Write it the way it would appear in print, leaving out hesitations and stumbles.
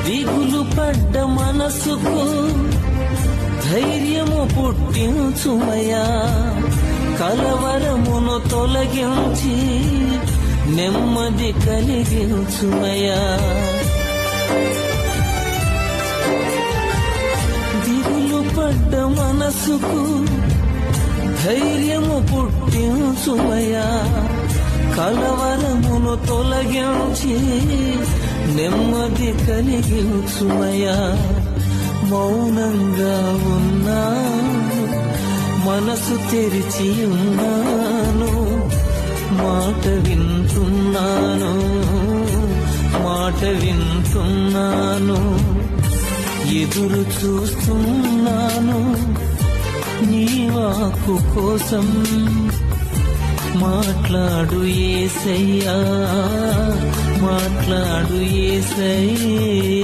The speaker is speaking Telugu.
దిగులు పడ్డ మనసుకు ధైర్యము పుట్టించుమయా, కలవరమును తొలగించి నెమ్మది కలిగించుమయా. దిగులు పడ్డ మనసుకు ధైర్యము పుట్టించుమయా, కలవరమును తొలగించి నెమ్మది కలిగించుమయా. మౌనంగా ఉన్నాను, మనసు తెరిచి ఉన్నాను, మాట వింటున్నాను, మాట వింటున్నాను. ఎదురు చూస్తున్నాను నీ వాక్కు కోసం. మాట్లాడు యేసయ్యా, మాట్లాడు యేసయ్యా.